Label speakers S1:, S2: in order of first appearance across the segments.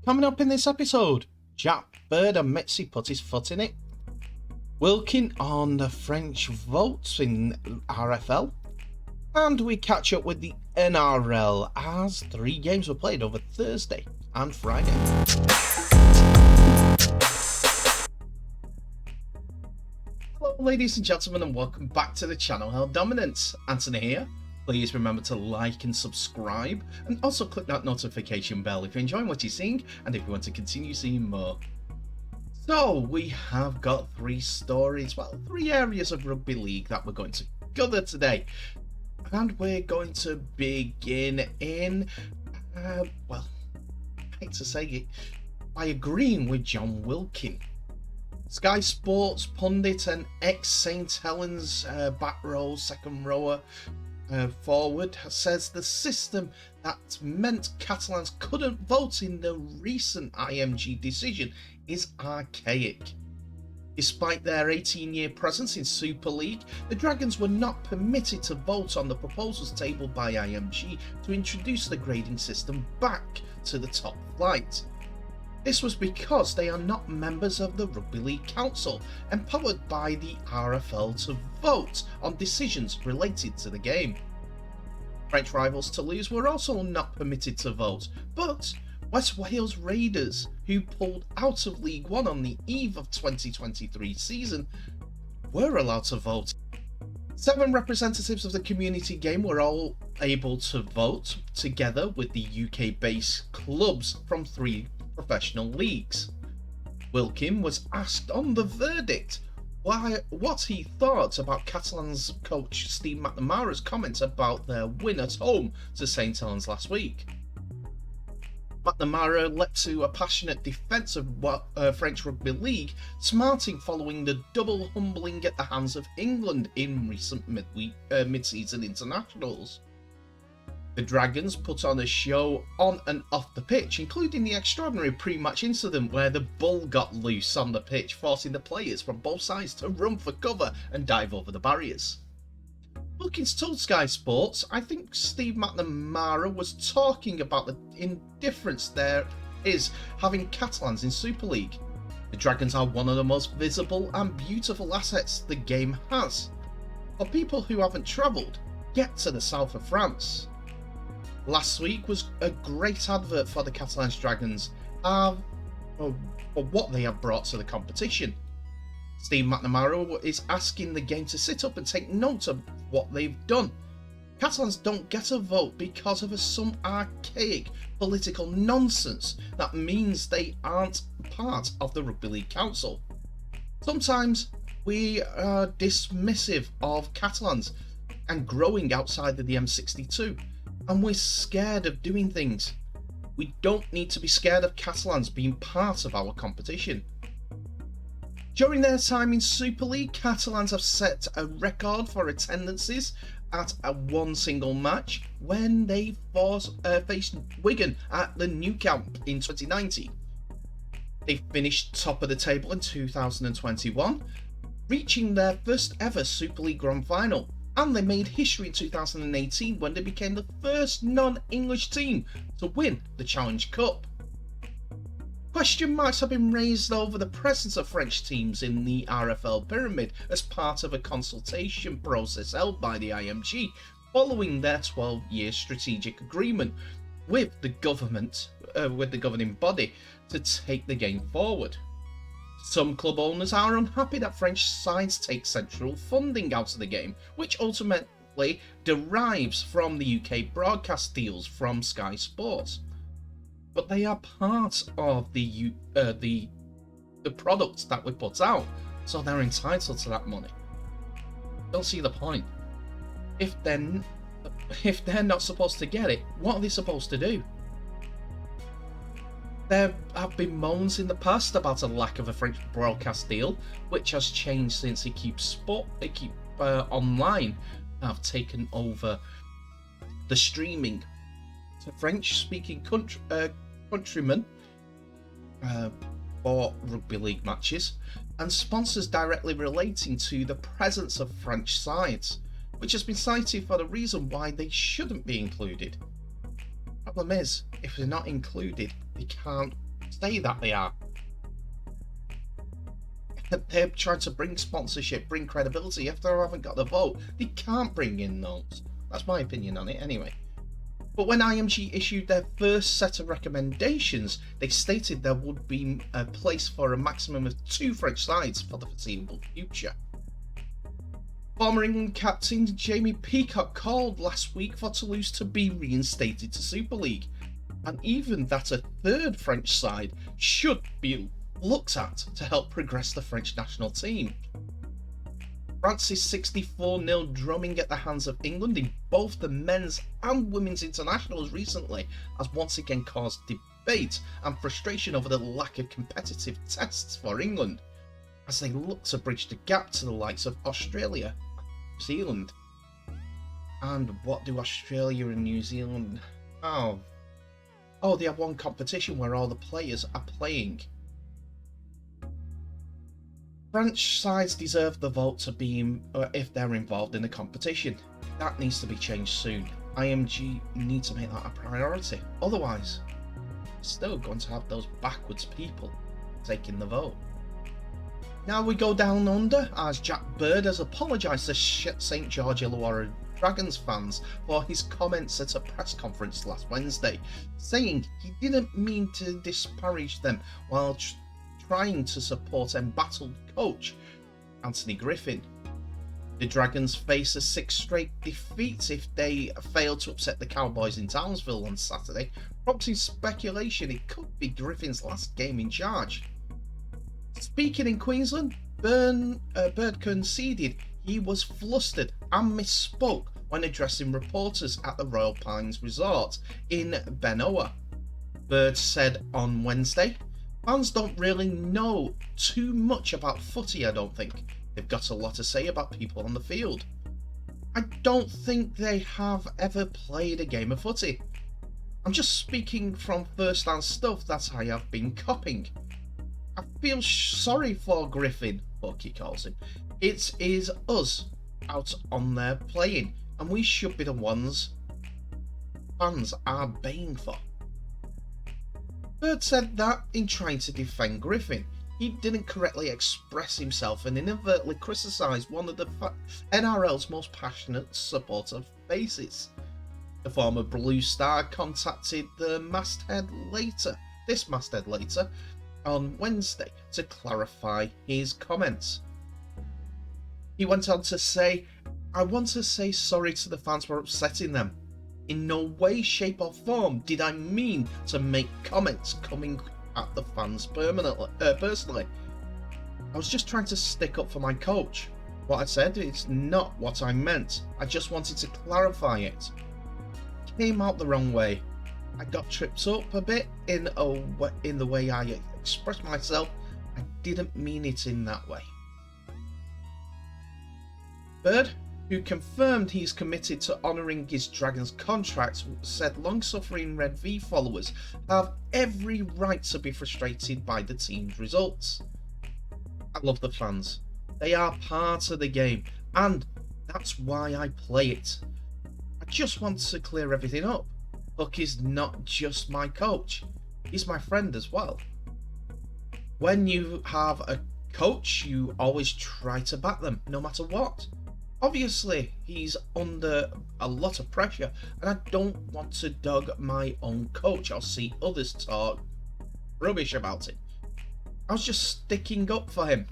S1: Coming up in this episode, Jack Bird and Mitzi put his foot in it, Wilkin on the French votes in RFL, and we catch up with the NRL as 3 games were played over Thursday and Friday. Hello ladies and gentlemen, and welcome back to the channel Held Dominance. Anthony here. Please remember to like and subscribe, and also click that notification bell if you're enjoying what you're seeing and if you want to continue seeing more. So we have got 3 stories, well, 3 areas of rugby league that we're going to cover today. And we're going to begin in, well, I hate to say it, by agreeing with John Wilkin. Sky Sports pundit and ex-St Helens back row, second rower, forward, says the system that meant Catalans couldn't vote in the recent IMG decision is archaic. Despite their 18-year presence in Super League, the Dragons were not permitted to vote on the proposals tabled by IMG to introduce the grading system back to the top flight. This was because they are not members of the Rugby League Council, empowered by the RFL to vote on decisions related to the game. French rivals Toulouse were also not permitted to vote, but West Wales Raiders, who pulled out of League One on the eve of 2023 season, were allowed to vote. 7 representatives of the community game were all able to vote, together with the UK-based clubs from 3 professional leagues. Wilkin was asked on the verdict what he thought about Catalans coach Steve McNamara's comments about their win at home to St Helens last week. McNamara led to a passionate defence of French Rugby League, smarting following the double humbling at the hands of England in recent mid-season internationals. The Dragons put on a show on and off the pitch, including the extraordinary pre-match incident where the bull got loose on the pitch, forcing the players from both sides to run for cover and dive over the barriers. Wilkins told Sky Sports, "I think Steve McNamara was talking about the indifference there is having Catalans in Super League. The Dragons are one of the most visible and beautiful assets the game has. For people who haven't travelled, get to the south of France." Last week was a great advert for the Catalans Dragons for what they have brought to the competition. Steve McNamara is asking the game to sit up and take note of what they've done. Catalans don't get a vote because of some archaic political nonsense that means they aren't part of the Rugby League Council. Sometimes we are dismissive of Catalans and growing outside of the M62. And we're scared of doing things. We don't need to be scared of Catalans being part of our competition. During their time in Super League, Catalans have set a record for attendances at one single match when they faced Wigan at the Nou Camp in 2019. They finished top of the table in 2021, reaching their first ever Super League Grand Final. And they made history in 2018 when they became the first non-English team to win the Challenge Cup. Question marks have been raised over the presence of French teams in the RFL pyramid as part of a consultation process held by the IMG following their 12-year strategic agreement with the governing body to take the game forward. Some club owners are unhappy that French sides take central funding out of the game, which ultimately derives from the UK broadcast deals from Sky Sports. But they are part of the products that we put out, so they're entitled to that money. Don't see the point. If they're not supposed to get it, what are they supposed to do? There have been moans in the past about a lack of a French broadcast deal, which has changed since Online have taken over the streaming to French-speaking countrymen for rugby league matches, and sponsors directly relating to the presence of French sides, which has been cited for the reason why they shouldn't be included. Problem is, if they're not included, they can't say that they are. They're trying to bring sponsorship, bring credibility. If they haven't got the vote, they can't bring in those. That's my opinion on it anyway. But when IMG issued their first set of recommendations, they stated there would be a place for a maximum of 2 French sides for the foreseeable future. Former England captain Jamie Peacock called last week for Toulouse to be reinstated to Super League, and even that a 3rd French side should be looked at to help progress the French national team. France's 64-0 drumming at the hands of England in both the men's and women's internationals recently has once again caused debate and frustration over the lack of competitive tests for England, as they look to bridge the gap to the likes of Australia and New Zealand. And what do Australia and New Zealand have? Oh, they have one competition where all the players are playing. French sides deserve the vote to be if they're involved in the competition. That needs to be changed soon. IMG need to make that a priority. Otherwise, still going to have those backwards people taking the vote. Now we go down under, as Jack Bird has apologised to St George Illawarra Dragons fans for his comments at a press conference last Wednesday, saying he didn't mean to disparage them while trying to support embattled coach Anthony Griffin. The Dragons face a 6th straight defeat if they fail to upset the Cowboys in Townsville on Saturday, prompting speculation it could be Griffin's last game in charge. Speaking in Queensland, Bird conceded he was flustered and misspoke when addressing reporters at the Royal Pines Resort in Benoa. Bird said on Wednesday, "Fans don't really know too much about footy, I don't think. They've got a lot to say about people on the field. I don't think they have ever played a game of footy. I'm just speaking from first-hand stuff that I have been copying. I feel sorry for Griffin," Bucky calls him. "It is us out on there playing, and we should be the ones fans are baying for." Bird said that in trying to defend Griffin, he didn't correctly express himself and inadvertently criticised one of the NRL's most passionate supporter bases. The former Blue Star contacted this masthead later on Wednesday to clarify his comments. He went on to say, "I want to say sorry to the fans for upsetting them. In no way, shape or form did I mean to make comments coming at the fans personally. I was just trying to stick up for my coach. What I said is not what I meant. I just wanted to clarify it. Came out the wrong way. I got tripped up a bit in the way I expressed myself. I didn't mean it in that way." Bird, who confirmed he's committed to honouring his Dragons contract, said long-suffering Red V followers have every right to be frustrated by the team's results. "I love the fans. They are part of the game, and that's why I play it. I just want to clear everything up. Huck is not just my coach, he's my friend as well. When you have a coach, you always try to back them, no matter what. Obviously, he's under a lot of pressure, and I don't want to dog my own coach or see others talk rubbish about it. I was just sticking up for him.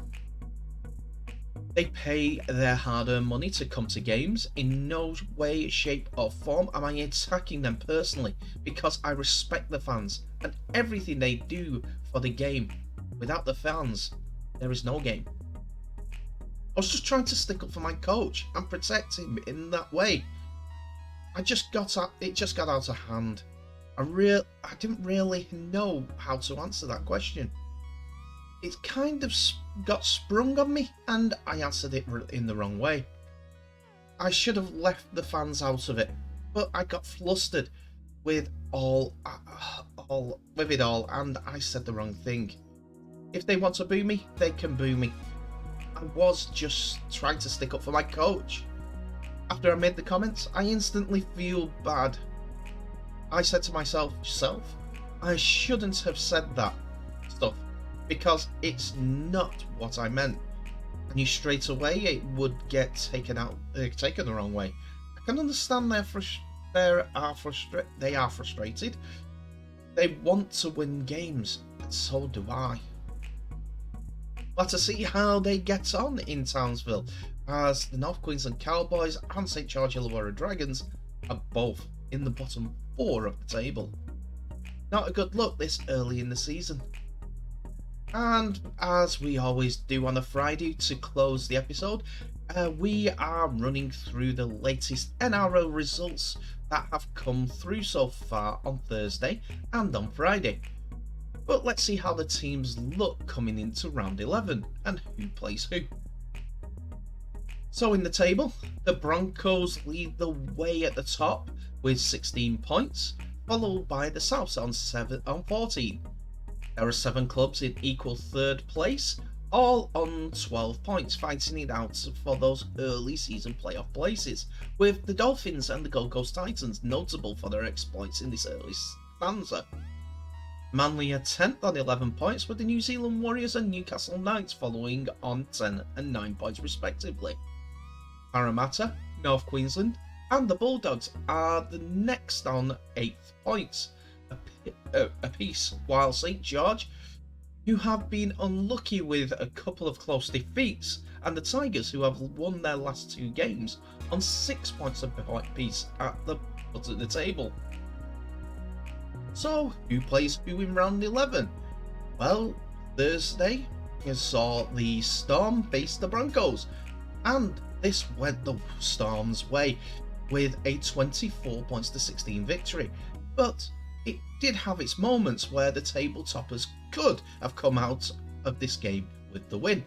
S1: They pay their hard-earned money to come to games. In no way, shape or form am I attacking them personally, because I respect the fans and everything they do for the game. Without the fans, there is no game. I was just trying to stick up for my coach and protect him in that way. It just got out of hand. I didn't really know how to answer that question. It kind of got sprung on me, and I answered it in the wrong way. I should have left the fans out of it, but I got flustered with it all, and I said the wrong thing. If they want to boo me, they can boo me. I was just trying to stick up for my coach. After I made the comments, I instantly feel bad. I said to myself, I shouldn't have said that. because it's not what I meant. I knew straight away it would get taken the wrong way. I can understand they are frustrated. They want to win games, and so do I. Let us see how they get on in Townsville, as the North Queensland Cowboys and St George Illawarra Dragons are both in the bottom 4 of the table. Not a good look this early in the season. And as we always do on a Friday to close the episode, we are running through the latest NRL results that have come through so far on Thursday and on Friday. But let's see how the teams look coming into round 11 and who plays who. So in the table, the Broncos lead the way at the top with 16 points, followed by the Souths on 14. There are 7 clubs in equal third place, all on 12 points, fighting it out for those early season playoff places, with the Dolphins and the Gold Coast Titans notable for their exploits in this early stanza. Manly are 10th on 11 points, with the New Zealand Warriors and Newcastle Knights following on 10 and 9 points respectively. Parramatta, North Queensland and the Bulldogs are the next on 8 points apiece, while St George, who have been unlucky with a couple of close defeats, and the Tigers, who have won their last 2 games, on 6 points apiece at the foot of the table. So, who plays who in round 11? Well, Thursday saw the Storm face the Broncos, and this went the Storm's way with a 24 points to 16 victory, but it did have its moments where the table toppers could have come out of this game with the win.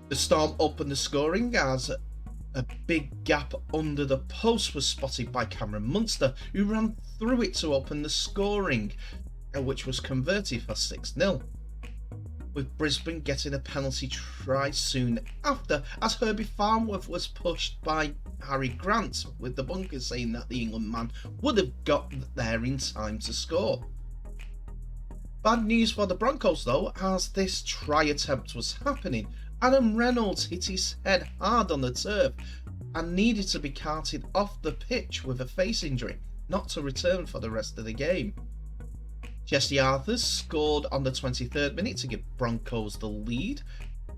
S1: The Storm opened the scoring as a big gap under the post was spotted by Cameron Munster, who ran through it to open the scoring, which was converted for 6-0. With Brisbane getting a penalty try soon after, as Herbie Farnworth was pushed by Harry Grant, with the bunkers saying that the England man would have got there in time to score. Bad news for the Broncos though, as this try attempt was happening. Adam Reynolds hit his head hard on the turf and needed to be carted off the pitch with a face injury, not to return for the rest of the game. Jesse Arthurs scored on the 23rd minute to give Broncos the lead,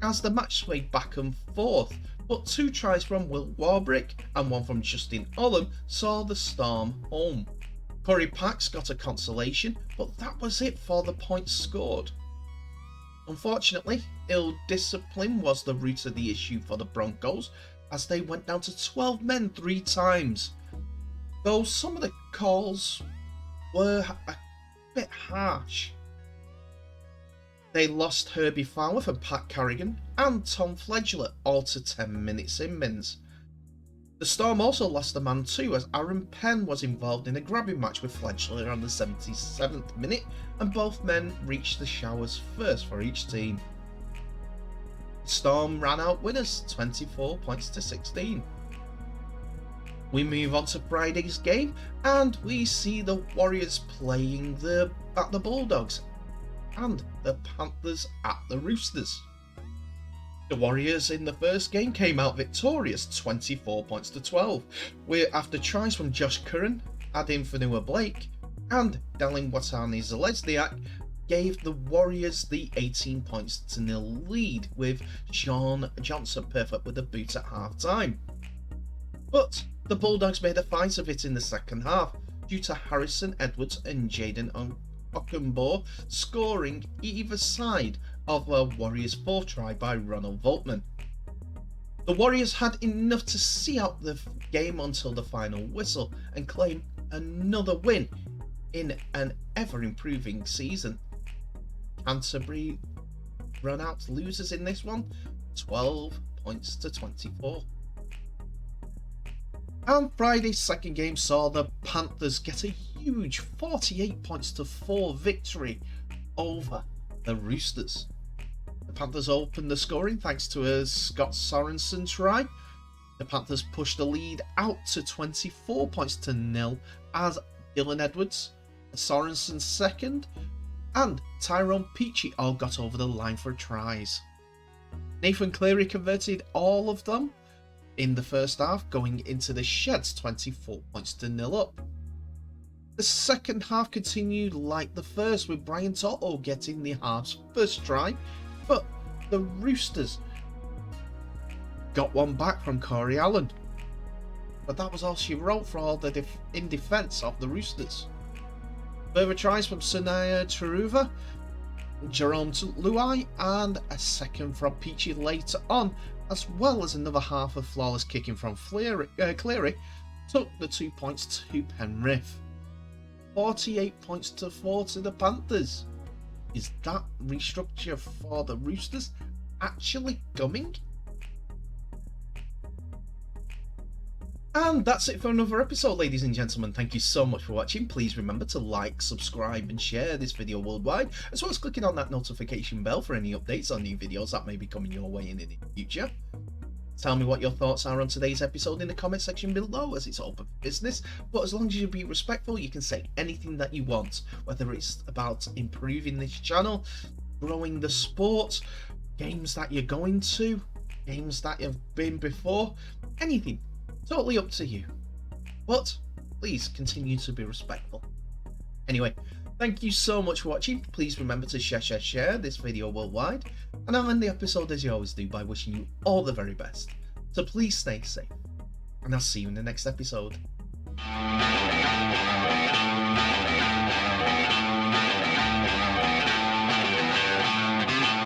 S1: as the match swayed back and forth, but 2 tries from Will Warbrick and 1 from Justin Olam saw the Storm home. Corey Pax got a consolation, but that was it for the points scored. Unfortunately, ill discipline was the root of the issue for the Broncos, as they went down to 12 men 3 times. Though some of the calls were a bit harsh. They lost Herbie Farnworth and Pat Carrigan and Tom Fledgler all to 10 minutes in mins. The Storm also lost a man too, as Aaron Penn was involved in a grabbing match with Fledgler on the 77th minute, and both men reached the showers first for each team. The Storm ran out winners, 24 points to 16. We move on to Friday's game, and we see the Warriors playing at the Bulldogs and the Panthers at the Roosters. The Warriors in the first game came out victorious, 24 points to 12, after tries from Josh Curran, Adim Fanua-Blake and Dallin Watani-Zelezniak gave the Warriors the 18 points to 0 lead, with Sean Johnson perfect with a boot at half time. But the Bulldogs made a fight of it in the second half, due to Harrison Edwards and Jaden Okunbor scoring either side of a Warriors 4th try by Ronald Voltman. The Warriors had enough to see out the game until the final whistle and claim another win in an ever-improving season. Canterbury run out losers in this one, 12 points to 24. And Friday's second game saw the Panthers get a huge 48 points to 4 victory over the Roosters. The Panthers opened the scoring thanks to a Scott Sorensen try. The Panthers pushed the lead out to 24 points to 0 as Dylan Edwards, Sorensen's second, and Tyrone Peachey all got over the line for tries. Nathan Cleary converted all of them in the first half, going into the Sheds 24 points to 0 up. The second half continued like the first, with Brian Toto getting the half's first try, but the Roosters got one back from Corey Allen. But that was all she wrote for all in defence of the Roosters. Further tries from Sunaya Taruva, Jerome Luai, and a second from Peachey later on, as well as another half of flawless kicking from Cleary, took the 2 points to Penrith. 48 points to 4 to the Panthers. Is that restructure for the Roosters actually coming? And that's it for another episode, ladies and gentlemen. Thank you so much for watching. Please remember to like, subscribe and share this video worldwide, as well as clicking on that notification bell for any updates on new videos that may be coming your way in the future. Tell me what your thoughts are on today's episode in the comment section below, as it's open for business, but as long as you be respectful, you can say anything that you want, whether it's about improving this channel, growing the sport, games that you're going to, games that you've been before, anything. Totally up to you. But please continue to be respectful. Anyway, thank you so much for watching. Please remember to share this video worldwide. And I'll end the episode as you always do by wishing you all the very best. So please stay safe. And I'll see you in the next episode.